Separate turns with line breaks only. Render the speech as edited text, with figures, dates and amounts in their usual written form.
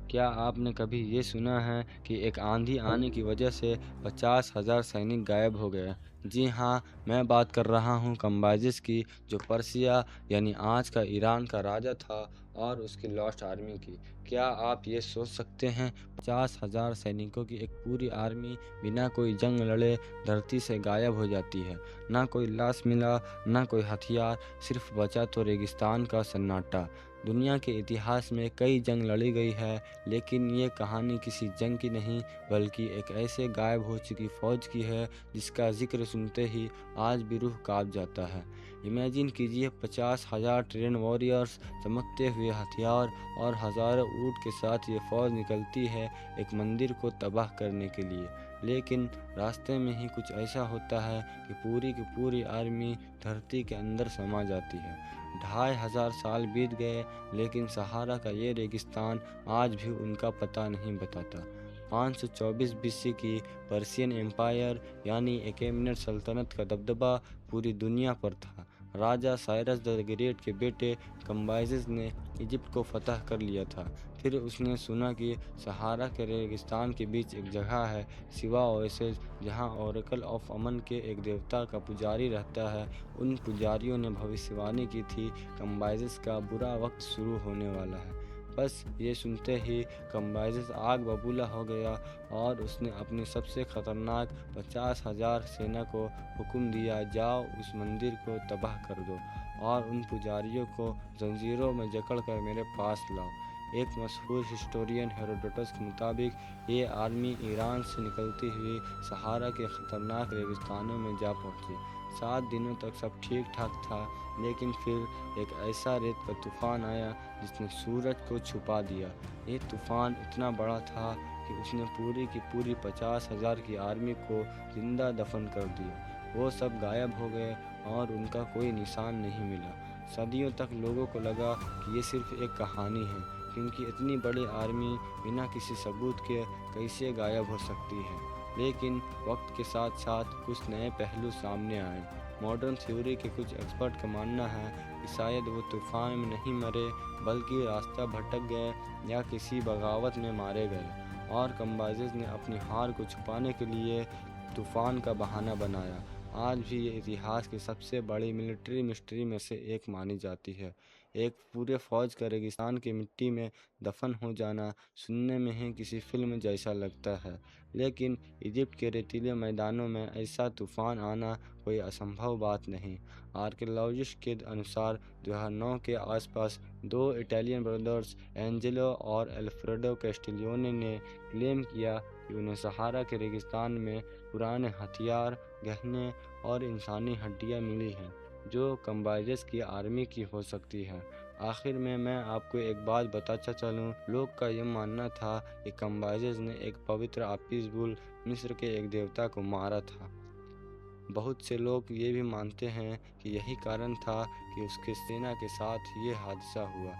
کیا آپ نے کبھی یہ سنا ہے کہ ایک آندھی آنے کی وجہ سے 50,000 سینک غائب ہو گئے؟ جی ہاں، میں بات کر رہا ہوں کمبائزس کی، جو پرسیا یعنی آج کا ایران کا راجا تھا، اور اس کی لاسٹ آرمی کی۔ کیا آپ یہ سوچ سکتے ہیں، 50,000 سینکوں کی ایک پوری آرمی بنا کوئی جنگ لڑے دھرتی سے غائب ہو جاتی ہے؟ نہ کوئی لاش ملا، نہ کوئی ہتھیار، صرف بچا تو ریگستان کا سناٹا۔ دنیا کے اتہاس میں کئی جنگ لڑی گئی ہے، لیکن یہ کہانی کسی جنگ کی نہیں، بلکہ ایک ایسے غائب ہو چکی فوج کی ہے جس کا ذکر سنتے ہی آج بھی روح کانپ جاتا ہے۔ امیجن کیجئے، 50,000 ٹرین واریئرز، چمکتے ہوئے ہتھیار اور ہزاروں اونٹ کے ساتھ یہ فوج نکلتی ہے ایک مندر کو تباہ کرنے کے لیے، لیکن راستے میں ہی کچھ ایسا ہوتا ہے کہ پوری کی پوری آرمی دھرتی کے اندر سما جاتی ہے۔ 2,500 سال بیت گئے، لیکن صحارا کا یہ ریگستان آج بھی ان کا پتہ نہیں بتاتا۔ 524 BC کی پرشین ایمپائر یعنی ایکیمنیڈ سلطنت کا دبدبہ پوری دنیا پر تھا۔ راجا سائرس دی گریٹ کے بیٹے کمبائزس نے ایجپٹ کو فتح کر لیا تھا۔ پھر اس نے سنا کہ صحارا کے ریگستان کے بیچ ایک جگہ ہے، سوا اویسس، جہاں اوریکل آف امن کے ایک دیوتا کا پجاری رہتا ہے۔ ان پجاریوں نے بھوشیوانی کی تھی، کمبائزس کا برا وقت شروع ہونے والا ہے۔ بس یہ سنتے ہی کمبائزس آگ ببولا ہو گیا، اور اس نے اپنی سب سے خطرناک 50,000 سینا کو حکم دیا، جاؤ اس مندر کو تباہ کر دو، اور ان پجاریوں کو زنجیروں میں جکڑ کر میرے پاس لاؤ۔ ایک مشہور ہسٹورین ہیروڈوٹس کے مطابق یہ آرمی ایران سے نکلتی ہوئی صحارا کے خطرناک ریگستانوں میں جا پہنچی۔ 7 دنوں تک سب ٹھیک ٹھاک تھا، لیکن پھر ایک ایسا ریت کا طوفان آیا جس نے سورج کو چھپا دیا۔ یہ طوفان اتنا بڑا تھا کہ اس نے پوری کی پوری 50,000 کی آرمی کو زندہ دفن کر دیا۔ وہ سب غائب ہو گئے، اور ان کا کوئی نشان نہیں ملا۔ صدیوں تک لوگوں کو لگا کہ یہ صرف ایک کہانی ہے، کیونکہ اتنی بڑی آرمی بنا کسی ثبوت کے کیسے غائب ہو سکتی ہے۔ لیکن وقت کے ساتھ ساتھ کچھ نئے پہلو سامنے آئے۔ ماڈرن تھیوری کے کچھ ایکسپرٹ کا ماننا ہے کہ شاید وہ طوفان میں نہیں مرے، بلکہ راستہ بھٹک گئے یا کسی بغاوت میں مارے گئے، اور کمبائزس نے اپنی ہار کو چھپانے کے لیے طوفان کا بہانہ بنایا۔ آج بھی یہ اتہاس کی سب سے بڑی ملٹری مسٹری میں سے ایک مانی جاتی ہے۔ ایک پورے فوج کا ریگستان کی مٹی میں دفن ہو جانا سننے میں ہی کسی فلم جیسا لگتا ہے، لیکن ایجپٹ کے ریتیلے میدانوں میں ایسا طوفان آنا کوئی اسمبھو بات نہیں۔ آرکیالوجسٹ کے انوسار 2009 کے آس پاس 2 اٹالین بردرز، اینجلو اور الفریڈو کیسٹیلیونی نے کلیم کیا کہ انہیں صحارا کے ریگستان میں پرانے ہتھیار، گہنے اور انسانی ہڈیاں ملی ہیں، جو کمبائزس کی آرمی کی ہو سکتی ہیں۔ آخر میں آپ کو ایک بات بتاتا چلوں، لوگ کا یہ ماننا تھا کہ کمبائزس نے ایک پوتر آپیس بل، مصر کے ایک دیوتا کو مارا تھا۔ بہت سے لوگ یہ بھی مانتے ہیں کہ یہی کارن تھا کہ اس کے سینا کے ساتھ یہ حادثہ ہوا۔